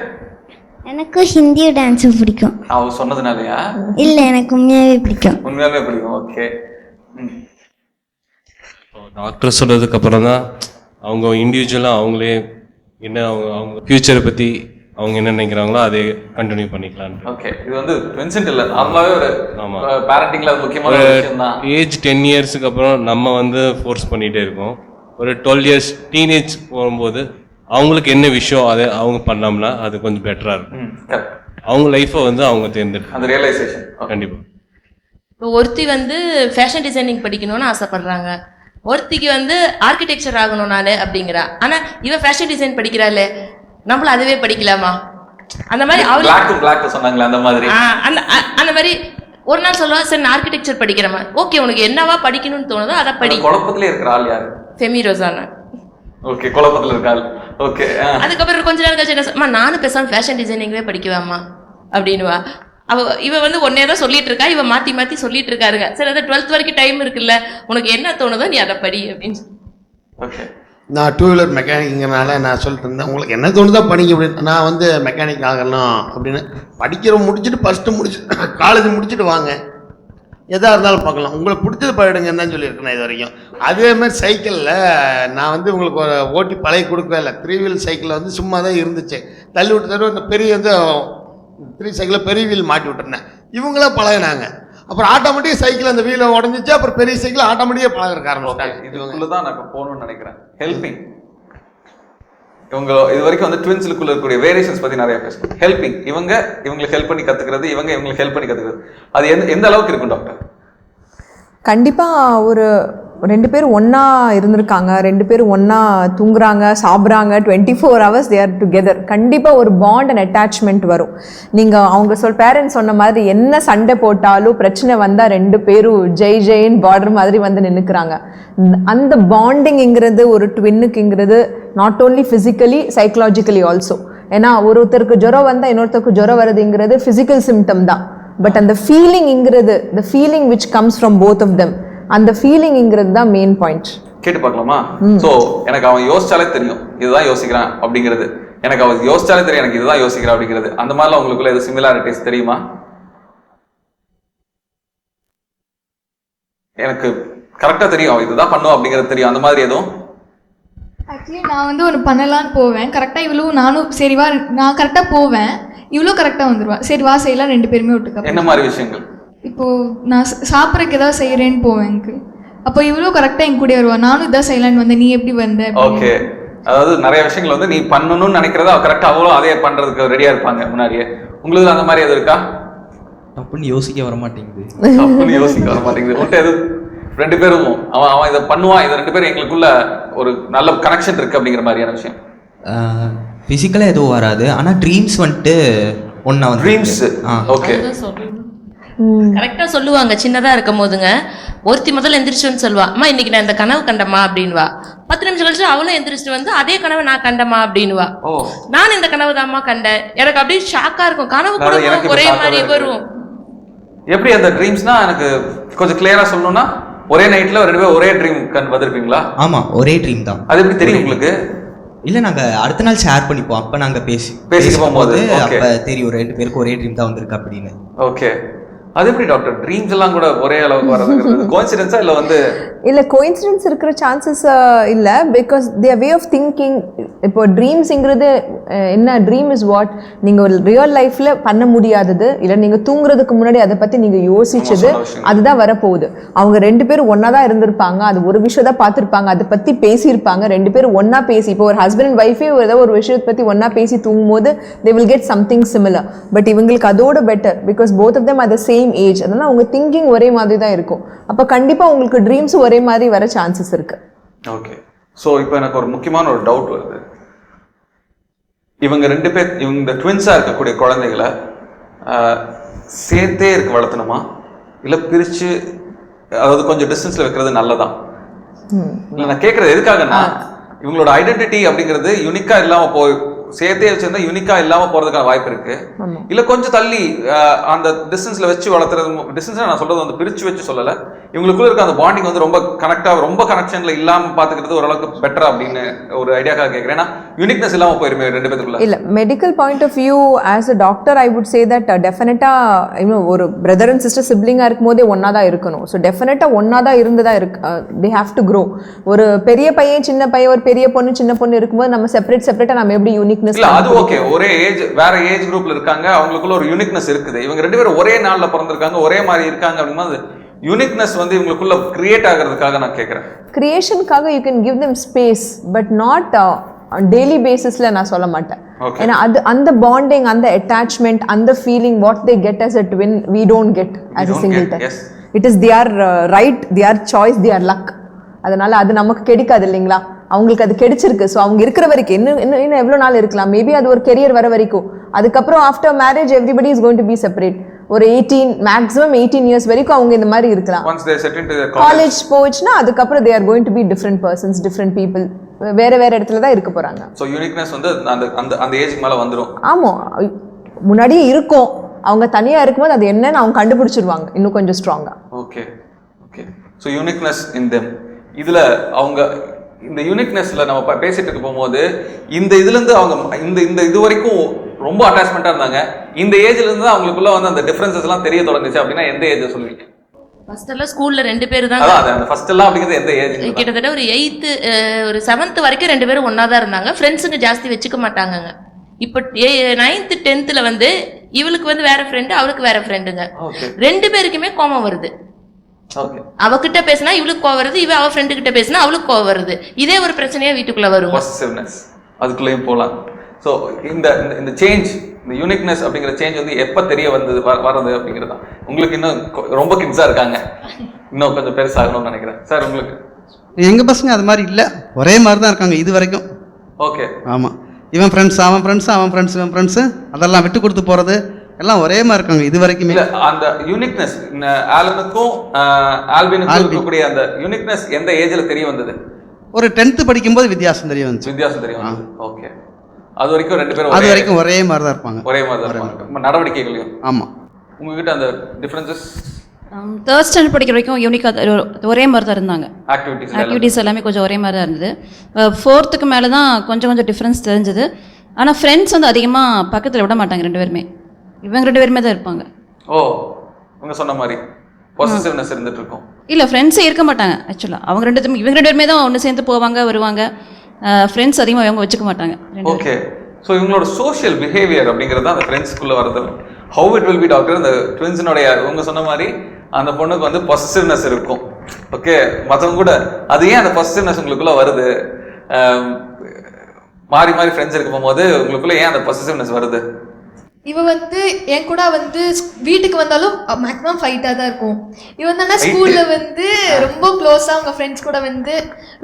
எனக்கும் ஹிந்தியும் டான்ஸும் பிடிக்கும். அவ சொன்னதுனாலயா? இல்லை, எனக்கு உண்மையாகவே பிடிக்கும். உண்மையாகவே பிடிக்கும். ஓகே. டாக்டர் சொன்னதுக்கு அப்புறம் தான் அவங்க இண்டிவிஜுவலாக அவங்களே என்ன அவங்க ஃப்யூச்சரை பற்றி அவங்க என்ன நினைக்கிறாங்களோ அதை கண்டினியூ பண்ணிக்கலாம். ஓகே. இது வந்து ட்வின்சன்ட் இல்லை, நார்மலாகவே ஒரு பேரண்டிங்ல அது முக்கியமான விஷயம் தான். ஏஜ் 10 இயர்ஸுக்கு அப்புறம் நம்ம வந்து ஃபோர்ஸ் பண்ணிகிட்டே இருக்கோம். ஒரு 12 இயர்ஸ் டீனேஜ் போகும்போது அவங்களுக்கு என்ன விஷயம் அதை அவங்க பண்ணோம்னா அது கொஞ்சம் பெட்டராக இருக்கும். அவங்க லைஃப்பை வந்து அவங்க தேர்ந்தெடுக்கும், அந்த ரியலைசேஷன். கண்டிப்பாக. இப்போ ஒருத்தி வந்து ஃபேஷன் டிசைனிங் படிக்கணும்னு ஆசைப்படுறாங்க, ஒருத்திக்கு வந்து ஆர்கிடெக்சர் ஆகணும் நான் அப்படிங்கிறா. ஆனால் இவ ஃபேஷன் டிசைன் படிக்கிறாளே, நம்மள அதுவே படிக்கலாமா? அந்த மாதிரி அவளுக்கு சொன்னாங்களே அந்த மாதிரி அந்த மாதிரி ஒரு நாள் சொல்லுவா, சரி நான் ஆர்கிடெக்சர் படிக்கிறேன். ஓகே, உனக்கு என்னவா படிக்கணும்னு தோணுதோ அதை படி. குழப்பத்திலே இருக்கிற ஆள் யாரு? ஃபெமி ரோசானா. ஓகே. குழப்பத்தில் இருக்க ஆள். ஓகே. அதுக்கப்புறம் கொஞ்ச நாள் கழிச்சு என்ன, நானும் பேசாம ஃபேஷன் டிசைனிங்வே படிக்குவாம்மா அப்படின்னுவா. இவ வந்து ஒன்னே தான் சொல்லிட்டு இருக்கா, இவ மாத்தி மாத்தி சொல்லிட்டு இருக்காருங்க. சரி, அதை 12th வரைக்கும் டைம் இருக்குல்ல, உனக்கு என்ன தோணுதோ நீ அதை படி அப்படின்னு. ஓகே. நான் 2 வீலர் மெக்கானிக்ங்கிறனால நான் சொல்லிட்டு இருந்தேன், உங்களுக்கு என்ன தோணுதோ படிங்க அப்படின்னு. நான் வந்து மெக்கானிக் ஆகலாம் அப்படின்னு படிக்கிற முடிச்சுட்டு ஃபஸ்ட்டு முடிச்சுட்டு காலேஜ் முடிச்சுட்டு வாங்க, எதாக இருந்தாலும் பார்க்கலாம், உங்களுக்கு பிடிச்சது பழடுங்கன்னு தான் சொல்லியிருக்கேன் இது வரைக்கும். அதேமாதிரி சைக்கிளில் நான் வந்து உங்களுக்கு ஒரு ஓட்டி பழகி கொடுக்கவே இல்லை. 3 வீல் சைக்கிளில் வந்து சும்மா தான் இருந்துச்சு, தள்ளி விட்டு தடவை இந்த பெரிய வந்து 3 சைக்கிளில் பெரிய வீல் மாட்டி விட்டுருந்தேன். இவங்களாம் பழகினாங்க. அப்புறம் ஆட்டோமேட்டிக் சைக்கிள் அந்த வீலை உடஞ்சிச்சு, அப்புறம் பெரிய சைக்கிள் ஆட்டோமேட்டிக்காக பழகிறக்க ஆரம்பிச்சிட்டாங்க. இதுக்குள்ள தான் நான் போகணும்னு நினைக்கிறேன். ஹெல்பிங். இவங்க இது வரைக்கும் வந்து ட்வின்ஸுக்குள்ள இருக்கக்கூடிய வேரியேஷன்ஸ் பற்றி நிறைய பேசணும். ஹெல்பிங், இவங்களுக்கு ஹெல்ப் பண்ணி கற்றுக்கிறது, இவங்களுக்கு ஹெல்ப் பண்ணி கற்றுக்கிறது, அது எந்த அளவுக்கு இருக்கும் டாக்டர்? கண்டிப்பாக ஒரு 2 பேரும் ஒன்றா இருந்திருக்காங்க, 2 பேரும் ஒன்றா தூங்குறாங்க, சாப்பிட்றாங்க, 24 hours they are together. கண்டிப்பாக ஒரு பாண்ட் அண்ட் அட்டாச்மெண்ட் வரும். நீங்கள் அவங்க பேரண்ட்ஸ் சொன்ன மாதிரி என்ன சண்டை போட்டாலும் பிரச்சனை வந்தால் 2 பேரும் ஜெய் ஜெயின் பார்டர் மாதிரி வந்து நின்றுக்கிறாங்க. அந்த பாண்டிங்கிறது ஒரு ட்வின்னுக்குங்கிறது not only physically psychologically also. ஏன்னா ஒருத்தருக்கு ஜுரம் வந்தால் இன்னொருத்தருக்கு ஜுரம் வருதுங்கிறது ஃபிசிக்கல் சிம்டம் தான். பட் அந்த ஃபீலிங்கிறது, the feeling which comes from both of them, அந்த ஃபீலிங்கிறது தான் மெயின் பாயிண்ட். கேட்டு பார்க்கலாமா? ஸோ எனக்கு அவன் யோசிச்சாலே தெரியும் இதுதான் யோசிக்கிறான் அப்படிங்கிறது, எனக்கு அவன் யோசிச்சாலே தெரியும் எனக்கு இதுதான் யோசிக்கிறான் அப்படிங்கிறது. அந்த மாதிரிலாம் உங்களுக்குள்ள எது சிமிலாரிட்டிஸ் தெரியுமா? எனக்கு கரெக்டாக தெரியும் அவன் இதுதான் பண்ணுவோம் அப்படிங்கிறது தெரியும், அந்த மாதிரி எதுவும்? ஆக்சுவலி நான் வந்து ஒன்று பண்ணலான்னு போவேன், கரெக்டாக இவ்வளோ நானும் சரி வா, நான் கரெக்டாக போவேன், இவ்வளோ கரெக்டாக வந்துடுவா, சரி வா செய்யலாம், 2 பேருமே விட்டுக்க. என்ன மாதிரி விஷயங்கள்? இப்போது நான் சாப்பிட்றதுக்கு ஏதாவது செய்கிறேன்னு போவேன் எனக்கு, அப்போ இவ்வளோ கரெக்டாக என் கூட வருவா, நானும் இதான் செய்யலான்னு வந்தேன், நீ எப்படி வந்த? ஓகே. அதாவது நிறைய விஷயங்கள் வந்து நீ பண்ணணும்னு நினைக்கிறத அவ கரெக்டாக அவ்வளோ அதே பண்ணுறதுக்கு ரெடியாக இருப்பாங்க முன்னாடியே. உங்களுக்கு அந்த மாதிரி எது இருக்கா? அப்படின்னு யோசிக்க வர மாட்டேங்குது. அப்படின்னு யோசிக்க வர மாட்டேங்குது. உன்ட்டு எது 2 பேரும் அவன் இதை பண்ணுவான், இது 2 பேரும் எங்களுக்குள்ள ஒரு நல்ல கனெக்ஷன் இருக்கு அப்படிங்கிற மாதிரியான விஷயம்? ஃபிசிக்கலாக எதுவும் வராது, ஆனால் ட்ரீம்ஸ் வந்துட்டு ஒன்றா வந்து ட்ரீம்ஸ். ஓகே. கரெக்டாக சொல்லுவாங்க. சின்னதாக இருக்கும் போதுங்க ஒருத்தி முதல்ல எந்திரிச்சுன்னு சொல்லுவா, அம்மா இன்னைக்கு நான் இந்த கனவு கண்டமா அப்படின்வா. 10 நிமிஷம் கழிச்சு அவளும் எந்திரிச்சிட்டு வந்து அதே கனவை நான் கண்டமா அப்படின்வா. நான் இந்த கனவு தான்மா கண்டேன். எனக்கு அப்படியே ஷாக்கா இருக்கும், கனவு கூட ஒரே மாதிரி வரும். எப்படி அந்த ட்ரீம்ஸ்னா எனக்கு கொஞ்சம் கிளியரா சொல்லணும்னா, ஒரே நைட்ல 2 பேரும் ஒரே ட்ரீம் வந்திருப்பீங்களா? ஆமாம், ஒரே ட்ரீம் தான். அது எப்படி தெரியும் உங்களுக்கு? இல்லை, நாங்கள் அடுத்த நாள் ஷேர் பண்ணிப்போம், அப்போ நாங்கள் பேசி போகும்போது அப்போ தெரியும் 2 பேருக்கு ஒரே ட்ரீம் தான் வந்திருக்கு அப்படின்னு. ஓகே. அது எப்படி டாக்டர் ட்ரீம்ஸ் எல்லாம் கூட ஒரே அளவுக்கு வரதுங்கிறது கோஇன்சிடென்ஸா இல்லை வந்து இல்லை கோயின்சிடென்ஸ் இருக்கிற சான்சஸ் இல்லை, because their way of thinking. இப்போ ட்ரீம்ஸுங்கிறது என்ன, ட்ரீம் இஸ் வாட் நீங்கள் ரியல் லைஃப்பில் பண்ண முடியாதது, இல்லை நீங்கள் தூங்குறதுக்கு முன்னாடி அதை பற்றி நீங்கள் யோசிச்சது, அதுதான் வரப்போகுது. அவங்க 2 பேரும் ஒன்றா தான் இருந்திருப்பாங்க, அது ஒரு விஷயம் தான் பார்த்துருப்பாங்க, அதை பற்றி பேசியிருப்பாங்க, 2 பேரும் ஒன்றா பேசி, இப்போ ஒரு ஹஸ்பண்ட் அண்ட் ஒய்ஃபே ஏதோ ஒரு விஷயத்தை பற்றி ஒன்றா பேசி தூங்கும்போது they will get something similar. But இவங்களுக்கு அதோட better, because both of them are the same age. அதனால் அவங்க திங்கிங் ஒரே மாதிரி தான் இருக்கும். அப்போ கண்டிப்பாக உங்களுக்கு ட்ரீம்ஸும் ஒரே மாதிரி வர சான்சஸ் இருக்கு. ஓகே. ஸோ இப்போ எனக்கு ஒரு முக்கியமான ஒரு டவுட் வருது. இவங்க 2 பேர், இவங்க இந்த ட்வின்ஸாக இருக்கக்கூடிய குழந்தைகளை சேர்த்தே இருக்கு வளர்த்தணுமா, இல்லை பிரித்து அதாவது கொஞ்சம் டிஸ்டன்ஸில் வைக்கிறது நல்லதா? இல்லை நான் கேட்குறது எதுக்காகன்னா, இவங்களோட ஐடென்டிட்டி அப்படிங்கிறது யூனிக்கா இல்லாமல் சேர்த்தே வச்சிருந்தா யூனிக்கா இல்லாமல் போகிறதுக்கான வாய்ப்பு இருக்கு. இல்லை கொஞ்சம் தள்ளி அந்த டிஸ்டன்ஸில் வச்சு வளர்த்துறது, டிஸ்டன்ஸில் நான் சொல்கிறது வந்து பிரித்து வச்சு சொல்லலை, இவங்களுக்குள்ள இருக்க அந்த பாண்டிங் வந்து ரொம்ப கனெக்டாக ரொம்ப கனெக்ஷனில் இல்லாமல் பார்த்துக்கிறது ஓரளவுக்கு பெட்டரா அப்படின்னு ஒரு ஐடியாக்காக கேட்குறேன். ஏன்னா யூனிக்னஸ் இல்லாமல் போயிருமே 2 பேருக்குள்ள. இல்லை, medical point of view as a doctor I would say that டெஃபினட்டாக இன்னும் ஒரு பிரதர் அண்ட் சிஸ்டர் சிப்ளிங்காக இருக்கும் போதே ஒன்றா தான் இருக்கணும். ஸோ டெஃபினட்டாக ஒன்றா தான் இருந்துதான் இருக்கு. They have to grow. ஒரு பெரிய பையன் சின்ன பையன், ஒரு பெரிய பொண்ணு சின்ன பொண்ணு இருக்கும்போது நம்ம செப்பரேட்டாக நம்ம எப்படி யூனிக்னஸ். இல்ல அது ஓகே, ஒரே ஏஜ் வேற ஏஜ் குரூப்ல இருக்காங்க, அவங்களுக்குள்ள ஒரு யூனிக்னஸ் இருக்குது. இவங்க 2 பேரும் ஒரே நாள்ல பிறந்திருக்காங்க, ஒரே மாதிரி இருக்காங்க அப்படிங்கும்போது யூனிக்னஸ் வந்து இவங்களுக்குள்ள கிரியேட் ஆகிறதுக்காக நான் கேட்குறேன். கிரியேஷனுக்காக you can give them space, but not daily பேசிஸ்ல நான் சொல்ல மாட்டேன். ஏன்னா அது அந்த பாண்டிங், அந்த அட்டாச்மெண்ட், அந்த feeling what they get as a twin we don't get as a single time. It is their right, their choice, their luck. அதனால அது நமக்கு கிடைக்காது இல்லைங்களா, அவங்களுக்கு அது கிடைச்சிருக்கு. ஸோ அவங்க இருக்கிற வரைக்கும் இன்னும் எவ்வளோ நாள் இருக்கலாம், மேபி அது ஒரு கெரியர் வர வரைக்கும். அதுக்கப்புறம் after marriage everybody is going to be separate. ஒரு 18 இயர்ஸ் வரைக்கும் அவங்க இந்த மாதிரி இருக்கலாம். காலேஜ் போச்சுன்னா அதுக்கப்புறம் they are going to be different persons, different people, வேற இடத்துல தான் இருக்க போறாங்க. ஸோ யூனிக்னஸ் வந்து அந்த ஏஜ்க்கு மேலே வந்துடும். ஆமாம், முன்னாடியே இருக்கும். அவங்க தனியாக இருக்கும்போது அது என்னன்னு அவங்க கண்டுபிடிச்சிருவாங்க இன்னும் கொஞ்சம் ஸ்ட்ராங்காக. Okay okay. So uniqueness in them. இதில் அவங்க இந்த யூனிக்னஸ்ல நம்ம பேசிட்டு இருக்க போகும்போது இந்த இதுலேருந்து அவங்க இந்த இது வரைக்கும் ரொம்ப அட்டாச்மெண்ட்டாக இருந்தாங்க. இந்த ஏஜ்ல இருந்து அவங்களுக்குள்ள வந்து அந்த டிஃபரன்சஸ் எல்லாம் தெரிய தொடங்குச்சு அப்படின்னா எந்த ஏஜ் சொல்லுவீங்க? ஃபர்ஸ்ட் எல்லாம் ஸ்கூல்ல 2 பேர் தான். அந்த ஃபர்ஸ்ட் எல்லாம் அப்படிங்கிறது எந்த ஏஜ்? கிட்டத்தட்ட ஒரு 8th ஒரு 7th வரைக்கும் 2 பேரும் ஒன்னா தான் இருந்தாங்க. ஃப்ரெண்ட்ஸுங்க ஜாஸ்தி வச்சுக்க மாட்டாங்கங்க. இப்போ 9th 10th வந்து இவளுக்கு வந்து வேற ஃப்ரெண்டு, அவளுக்கு வேற ஃப்ரெண்டுங்க. 2 பேருக்குமே கோபம் வருது. அவகிட்ட பேசினா இவளுக்கு கோவம் வருது, இவ அவ ஃப்ரெண்டு கிட்ட பேசினா அவளுக்கு கோவம் வருது. இதே ஒரு பிரச்சனையா வீட்டுக்குள்ள வரும். பாசிட்டிவ்னஸ் அதுக்குள்ளேயும் போகலாம். ஸோ இந்த சேஞ்ச், இந்த யூனிக்னஸ் அப்படிங்கிற சேஞ்ச் வந்து எப்போ தெரிய வந்தது வர்றது அப்படிங்கிறது தான். உங்களுக்கு இன்னும் ரொம்ப கிட்ஸாக இருக்காங்க, இன்னும் கொஞ்சம் பெருசாகணும்னு நினைக்கிறேன். சார் உங்களுக்கு? எங்கள் பசங்க அது மாதிரி இல்லை, ஒரே மாதிரி தான் இருக்காங்க இது வரைக்கும். ஓகே. ஆமாம், இவன் ஃப்ரெண்ட்ஸ் அவன் ஃப்ரெண்ட்ஸு, அவன் ஃப்ரெண்ட்ஸ் இவன் ஃப்ரெண்ட்ஸு, அதெல்லாம் விட்டு கொடுத்து போகிறது எல்லாம் ஒரே மாதிரி இருக்காங்க இது வரைக்குமே. அந்த யூனிக்னஸ் ஆலனுக்கும் ஆல்பினுக்கும் இருக்கக்கூடிய அந்த யூனிக்னஸ் எந்த ஏஜ்ல தெரிய வந்தது? ஒரு 10th படிக்கும்போது வித்தியாசம் தெரிய வந்துச்சு. வித்தியாசம் தெரிய வந்தது. ஓகே. அது வரைக்கும் 2 பேரும் அது வரைக்கும் ஒரே மாதிரி தான் இருப்பாங்க. ஒரே மாதிரி தான் இருப்பாங்க நடவடிக்கைகளையும். ஆமாம். உங்ககிட்ட அந்த டிஃபரன்சஸ்? 3rd ஸ்டாண்டர்ட் படிக்கிற வரைக்கும் யூனிக்காக ஒரே மாதிரி தான் இருந்தாங்க. ஆக்டிவிட்டிஸ் எல்லாமே கொஞ்சம் ஒரே மாதிரி தான் இருந்தது. 4th மேலே தான் கொஞ்சம் டிஃப்ரென்ஸ் தெரிஞ்சது. ஆனால் ஃப்ரெண்ட்ஸ் வந்து அதிகமாக பக்கத்தில் விட மாட்டாங்க 2 பேருமே. இவங்க 2 பேருமே தான் இருப்பாங்க. ஓ, உங்க சொன்ன மாதிரி பொசசிவ்னஸ் இருந்துட்டு இருக்கும். இல்லை, ஃப்ரெண்ட்ஸே இருக்க மாட்டாங்க ஆக்சுவலாக. இவங்க 2 பேருமே தான் ஒன்று சேர்ந்து போவாங்க வருவாங்க. ஃப்ரெண்ட்ஸ் அதிகமாக இவங்க வச்சுக்க மாட்டாங்க. ஓகே. ஸோ இவங்களோட சோஷியல் பிஹேவியர் அப்படிங்கிறது தான் அந்த ஃப்ரெண்ட்ஸ்குள்ளே வரது. How it will be doctor, இந்த ட்வின்ஸினுடைய உங்க சொன்ன மாதிரி அந்த பொண்ணுக்கு வந்து பொசசிவ்னஸ் இருக்கும். ஓகே, மற்றவங்க கூட அது ஏன் அந்த பொசசிவ்னஸ் உங்களுக்குள்ள வருது? மாறி மாறி ஃப்ரெண்ட்ஸ் இருக்க போகும்போது உங்களுக்குள்ள ஏன் அந்த பொசசிவ்னஸ் வருது? இவ வந்து என் கூட வந்து வீட்டுக்கு வந்தாலும் மேக்ஸிமம் ஃபைட்டாக தான் இருக்கும். இவ வந்து ஸ்கூலில் வந்து ரொம்ப க்ளோஸாக அவங்க ஃப்ரெண்ட்ஸ் கூட வந்து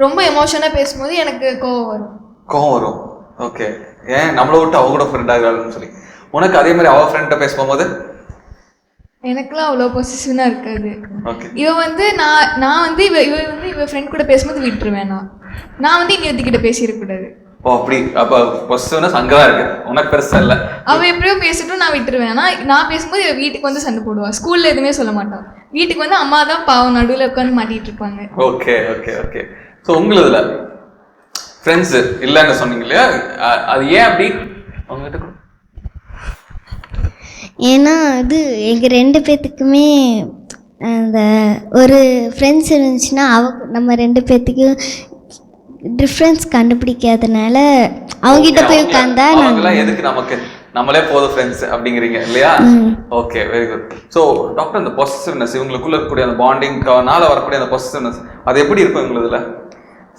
ரொம்ப எமோஷனாக பேசும்போது எனக்கு கோவம் வரும். ஓகே. ஏன் நம்மளை விட்டு அவங்க கூட ஃப்ரெண்ட் ஆகலாம்னு சொல்லி. உனக்கு அதே மாதிரி அவள் ஃப்ரெண்ட்டை பேசும்போது எனக்குலாம் அவ்வளோ பொசிஷனாக இருக்காது. ஓகே. இவ வந்து நான் வந்து இவ ஃப்ரெண்ட் கூட பேசும்போது விட்டுருவேன். நான் வந்து இன்னொருத்திக்கிட்ட பேசிடக்கூடாது. ஓ, அப்படி. அப்போ பொசிஷனஸ் அங்கே தான் இருக்கு, உனக்கு பெருசா இல்லை. அவள் எப்படியோ பேசிட்டும் நான் விட்டுருவேன். நான் பேசும்போது இவ வீட்டுக்கு வந்து சண்டை போடுவாள். ஸ்கூலில் எதுவுமே சொல்ல மாட்டான். வீட்டுக்கு வந்து அம்மா தான் பாவம் நடுவில் உட்காந்து மாட்டிட்டு இருப்பாங்க. Okay okay okay. ஸோ உங்களுதுல ஃப்ரெண்ட்ஸு இல்லைன்னு சொன்னீங்க இல்லையா, அது ஏன் அப்படி? அவங்ககிட்ட ஏன்னா அது எங்கள் 2 பேர்த்துக்குமே அந்த ஒரு ஃப்ரெண்ட்ஸ் இருந்துச்சுன்னா நம்ம 2 பேர்த்துக்கும் டிஃப்ரென்ஸ் கண்டுபிடிக்காதனால அவங்ககிட்ட போய் உட்காந்தா அவங்கெல்லாம் எதுக்கு நமக்கு, நம்மளே போதும் ஃப்ரெண்ட்ஸ் அப்படிங்கிறீங்க இல்லையா? Okay, very good. So doctor, இந்த பொசசிவ்னஸ், இவங்களுக்குள்ள இருக்கக்கூடிய அந்த பாண்டிங்னால வரக்கூடிய அந்த பொசசிவ்னஸ், அது எப்படி இருக்கும் இவங்களுதுல?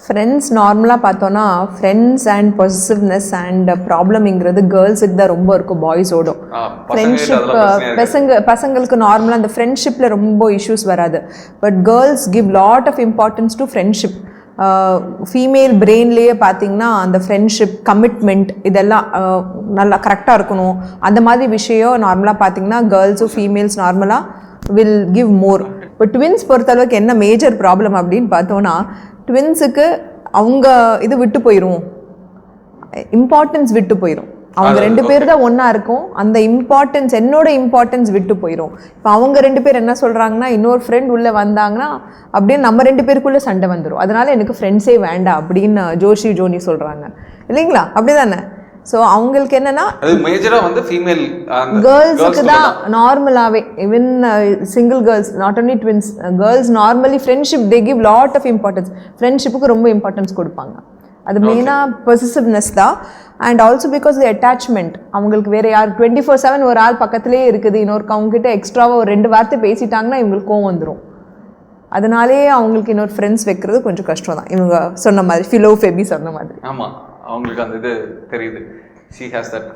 ஃப்ரெண்ட்ஸ் நார்மலாக பார்த்தோன்னா ஃப்ரெண்ட்ஸ் அண்ட் பொசிட்டிவ்னஸ் அண்ட் ப்ராப்ளம்ங்கிறது கேர்ள்ஸுக்கு தான் ரொம்ப இருக்கும், பாய்ஸோடும். ஃப்ரெண்ட்ஷிப் பசங்களுக்கு நார்மலாக அந்த ஃப்ரெண்ட்ஷிப்பில் ரொம்ப இஷ்யூஸ் வராது. But girls give lot of importance to friendship. Female பிரெயின்லேயே பார்த்தீங்கன்னா அந்த ஃப்ரெண்ட்ஷிப், கமிட்மெண்ட் இதெல்லாம் நல்லா கரெக்டாக இருக்கணும். அந்த மாதிரி விஷயம் நார்மலாக பார்த்தீங்கன்னா கேர்ள்ஸும் ஃபீமேல்ஸ் நார்மலாக வில் கிவ் மோர். இப்போ ட்வின்ஸ் பொறுத்தளவுக்கு என்ன மேஜர் ப்ராப்ளம் அப்படின்னு பார்த்தோன்னா, ட்வின்ஸுக்கு அவங்க இது விட்டு போயிடும், இம்பார்ட்டன்ஸ் விட்டு போயிடும். அவங்க 2 பேர் தான் ஒன்றா இருக்கும், அந்த இம்பார்ட்டன்ஸ், என்னோட இம்பார்ட்டன்ஸ் விட்டு போயிடும். இப்போ அவங்க 2 பேர் என்ன சொல்கிறாங்கன்னா, இன்னொரு ஃப்ரெண்ட் உள்ளே வந்தாங்கன்னா அப்படியே நம்ம 2 பேருக்குள்ளே சண்டை வந்துடும். அதனால் எனக்கு ஃப்ரெண்ட்ஸே வேண்டாம் அப்படின்னு ஜோனி சொல்கிறாங்க இல்லைங்களா? அப்படி தானே? ஸோ அவங்களுக்கு என்னன்னா, அது மேஜரா வந்து ஃபீமேல் கேர்ள்ஸுக்கு தான் நார்மலாகவே, even single girls, not only twins, girls normally friendship they give lot of importance. ஃப்ரெண்ட்ஷிப்புக்கு ரொம்ப இம்பார்ட்டன்ஸ் கொடுப்பாங்க. அது மெயினாக பொசிட்டிவ்னஸ் தான். And also because the attachment, அவங்களுக்கு வேறு யார் 24/7 ஒரு ஆள் பக்கத்துலேயே இருக்குது, அவங்ககிட்ட எக்ஸ்ட்ராவாக ஒரு 2 வார்த்தை பேசிட்டாங்கன்னா இவங்களுக்கு கோவம் வந்துடும். அதனாலே அவங்களுக்கு இன்னொரு ஃப்ரெண்ட்ஸ் வைக்கிறது கொஞ்சம் கஷ்டம் தான். இவங்க சொன்ன மாதிரி ஃபிலோஃபெபி சொன்ன மாதிரி. ஆமாம், அவங்களுக்கு அந்த இது தெரியுது.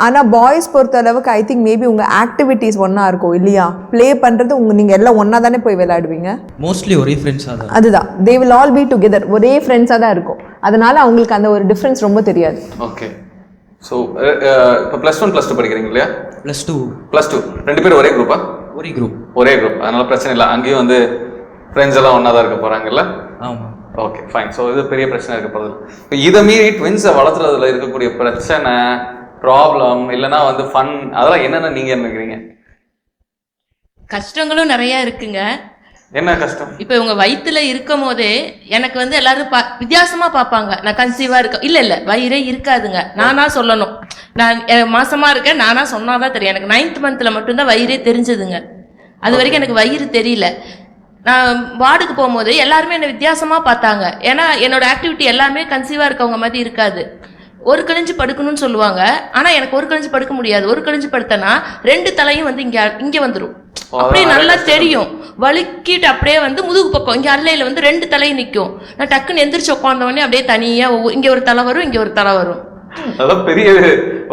ஆனால் பாய்ஸ் பொறுத்த அளவுக்கு ஐ திங்க் மேபி உங்கள் ஆக்டிவிட்டீஸ் ஒன்றா இருக்கும் இல்லையா? ப்ளே பண்ணுறது நீங்கள் எல்லாம் ஒன்றா தானே போய் விளையாடுவீங்க. மோஸ்ட்லி ஒரே ஃப்ரெண்ட்ஸாக தான். அதுதான், they will all B together, ஒரே ஃப்ரெண்ட்ஸாக தான் இருக்கும். அதனால அவங்களுக்கு அந்த ஒரு டிஃப்ரென்ஸ் ரொம்ப தெரியாது. ஓகே. ஸோ இப்போ +1 +2 படிக்கிறீங்க இல்லையா? +2 2 பேரும் ஒரே குரூப்பா? ஒரே குரூப். அதனால பிரச்சனை இல்லை. அங்கேயும் வந்து ஃப்ரெண்ட்ஸ் எல்லாம் ஒன்றா தான் இருக்க போகிறாங்கல்ல? ஆமாம். Okay, fine. ஸோ இது பெரிய பிரச்சனை இருக்க போகிறது. இப்போ இதை மீறி ட்வின்ஸை வளர்த்துறதுல இருக்கக்கூடிய பிரச்சனை, ப்ராப்ளம், இல்லைன்னா வந்து ஃபன், அதெல்லாம் என்னென்ன நீங்கள் நினைக்கிறீங்க? கஷ்டங்களும் நிறைய இருக்குங்க. என்ன கஷ்டம்? இப்போ இவங்க வயிற்றுல இருக்கும் போதே எனக்கு வந்து எல்லாரும் வித்தியாசமா பார்ப்பாங்க. நான் கன்சீவா இருக்க, இல்லை வயிறே இருக்காதுங்க, நானா சொல்லணும். நான் மாசமா இருக்கேன், நானா சொன்னாதான் தெரியும். எனக்கு 9th மந்த்ல மட்டும்தான் வயிறே தெரிஞ்சதுங்க. அது வரைக்கும் எனக்கு வயிறு தெரியல. நான் வார்டுக்கு போகும்போது எல்லாருமே என்னை வித்தியாசமா பார்த்தாங்க. ஏன்னா என்னோட ஆக்டிவிட்டி எல்லாமே கன்சீவா இருக்கவங்க மாதிரி இருக்காது. ஒரு கழிஞ்சு படுக்கணும்னு சொல்லுவாங்க, ஆனா எனக்கு ஒரு கழிஞ்சு படுக்க முடியாது. ஒரு கழிஞ்சு படுத்தனா 2 தலையும் வந்து இங்க வந்துடும். அப்படியே நல்லா தெரியும், வலிக்கிட்டு அப்படியே வந்து முதுகு பக்கம் இங்க அல்லையில வந்து 2 தலையும் நிற்கும். நான் டக்குன்னு எந்திரிச்சு உட்காந்தவொடனே அப்படியே தனியா இங்க ஒரு தலை வரும், இங்க ஒரு தலை வரும். அதான் பெரிய.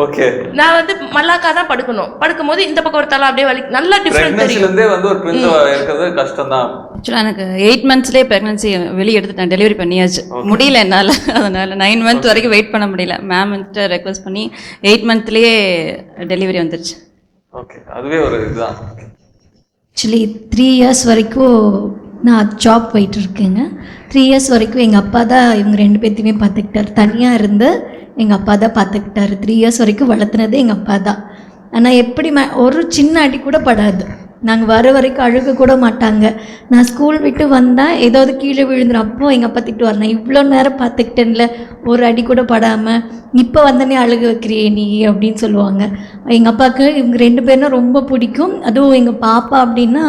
ஓகே. நான் வந்து மல்லாக்கா தான் படுக்கணும். படுக்கும் போது இந்த பக்கம் ஒரு தலை அப்படியே வலி, நல்லா டிஃபரன்ஸ் தெரியும். வந்து ஒரு ட்வின் இருக்கிறது கஷ்டம் தான். ஆக்சுவலாக எனக்கு 8 மந்த்ஸ்லேயே ப்ரெக்னன்சி வெளியே எடுத்துட்டேன், டெலிவரி பண்ணியாச்சு. முடியல என்னால், அதனால் 9 மந்த் வரைக்கும் வெயிட் பண்ண முடியல. மேம் வந்துட்டு ரெக்வஸ்ட் பண்ணி 8 மந்த்லேயே டெலிவரி வந்துருச்சு. ஓகே, அதுவே ஒரு இதுதான். ஆக்சுவலி 3 இயர்ஸ் வரைக்கும் நான் ஜாப் போயிட்டு இருக்கேங்க. 3 இயர்ஸ் வரைக்கும் எங்கள் அப்பா தான் இவங்க 2 பேர்த்தையுமே பார்த்துக்கிட்டார். தனியாக இருந்து எங்கள் அப்பா தான் பார்த்துக்கிட்டாரு. 3 இயர்ஸ் வரைக்கும் வளர்த்துனதே எங்கள் அப்பா தான். ஆனால் எப்படி ஒரு சின்ன அடி கூட படாது. நாங்கள் வர வரைக்கும் அழுக கூட மாட்டாங்க. நான் ஸ்கூல் விட்டு வந்தால் ஏதாவது கீழே விழுந்துடும். அப்போ எங்கள் அப்பா திட்டுவார், நான் இவ்வளோ நேரம் பார்த்துக்கிட்டேன்ல, ஒரு அடி கூட படாமல் இப்போ வந்தனே அழுக வைக்கிறியே நீ அப்படின்னு சொல்லுவாங்க. எங்கள் அப்பாவுக்கு இவங்க 2 பேர்னா ரொம்ப பிடிக்கும். அதுவும் எங்கள் பாப்பா அப்படின்னா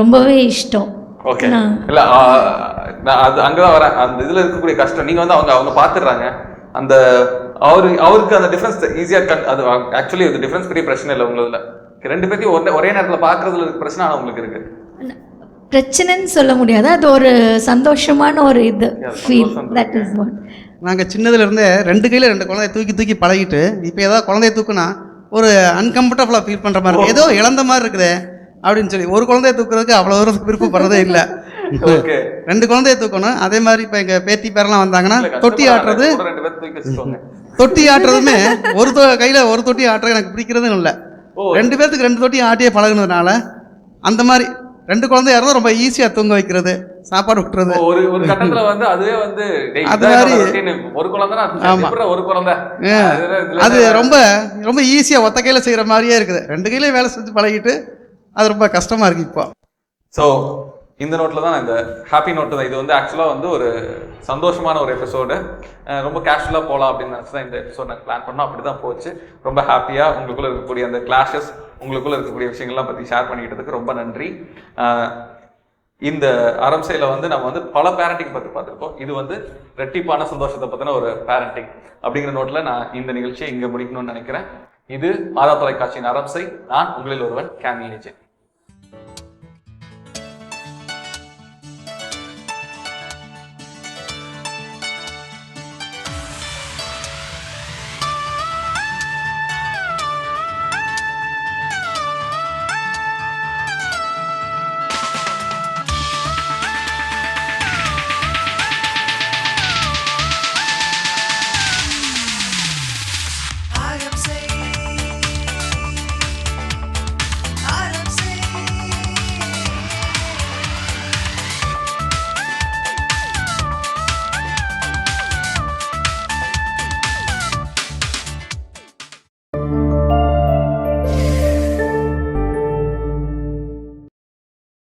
ரொம்பவே இஷ்டம். ஓகே. இல்ல அது அங்கதான் வரேன். அந்த இதுல இருக்கக்கூடிய கஷ்டம் நீங்க வந்து அவங்க பாத்துறாங்க. அந்த அவருக்கு அந்த டிஃபரன்ஸ் ஈஸியா அது ஆக்சுவலி அந்த டிஃபரன்ஸ் பெரிய பிரச்சனை இல்லை உங்களதுல. 2 பேர்த்தையும் ஒரே நேரத்துல பாக்குறதுல இருக்க பிரச்சனை ஆனா உங்களுக்கு இருக்கு. பிரச்சனைன்னு சொல்ல முடியாது, அது ஒரு சந்தோஷமான ஒரு இது ஃபீல். That is what. நாங்கள் சின்னதுலேருந்தே 2 கையில் 2 குழந்தைய தூக்கி பழகிட்டு இப்போ ஏதாவது குழந்தைய தூக்குனா ஒரு அன்கம்ஃபர்டபுளாக ஃபீல் பண்ணுற மாதிரி இருக்குது, ஏதோ இழந்த மாதிரி இருக்குதே அப்படின்னு சொல்லி ஒரு குழந்தைய தூக்குறதுக்கு அவ்வளோ தூரத்துக்கு விருப்பப்படுறதே இல்லை. 2 குழந்தைய தூக்கணும். அதே மாதிரி இப்போ எங்கள் பேத்தி பேரெல்லாம் வந்தாங்கன்னா தொட்டி ஆட்டுறதுமே ஒரு கையில் ஒரு தொட்டி ஆட்டுறது எனக்கு பிடிக்கிறதும் இல்லை. 2 பேர்த்துக்கு 2 தொட்டி ஆட்டியே பழகுனதுனால அந்த மாதிரி 2 குழந்தையா இருந்தால் ரொம்ப ஈஸியாக தூங்க வைக்கிறது, சாப்பாடு விட்டுறது. ஒரு கட்டத்துல வந்து அதுவே வந்து அது மாதிரி ஒரு குழந்தை. ஆமா, ஒரு குழந்தை அது ரொம்ப ரொம்ப ஈஸியாக ஒத்த கையில் செய்கிற மாதிரியே இருக்குது. 2 கையிலையும் வேலை செஞ்சு பழகிட்டு அது ரொம்ப கஷ்டமா இருக்கு இப்போ. ஸோ இந்த நோட்டில் தான் இந்த ஹாப்பி நோட்டு தான். இது வந்து ஆக்சுவலாக வந்து ஒரு சந்தோஷமான ஒரு எபிசோடு. ரொம்ப கேஷுவலாக போகலாம் அப்படின்னு நினச்சி தான் இந்த எபிசோட் நாங்கள் பிளான் பண்ணோம். அப்படி தான் போச்சு. ரொம்ப ஹாப்பியாக உங்களுக்குள்ளே இருக்கக்கூடிய அந்த கிளாஷஸ், உங்களுக்குள்ளே இருக்கக்கூடிய விஷயங்கள்லாம் பற்றி ஷேர் பண்ணிக்கிட்டதுக்கு ரொம்ப நன்றி. இந்த அரம்சையில் வந்து நம்ம வந்து பல பேரண்டிங் பற்றி பார்த்துருக்கோம். இது வந்து ரெட்டிப்பான சந்தோஷத்தை பற்றின ஒரு பேரண்டிங் அப்படிங்கிற நோட்டில் நான் இந்த நிகழ்ச்சியை இங்கே முடிக்கணும்னு நினைக்கிறேன். இது மாதா தொலைக்காட்சியின் அரம்சை. நான் உங்களில் ஒருவன் கேமி ஏஜென்ட்.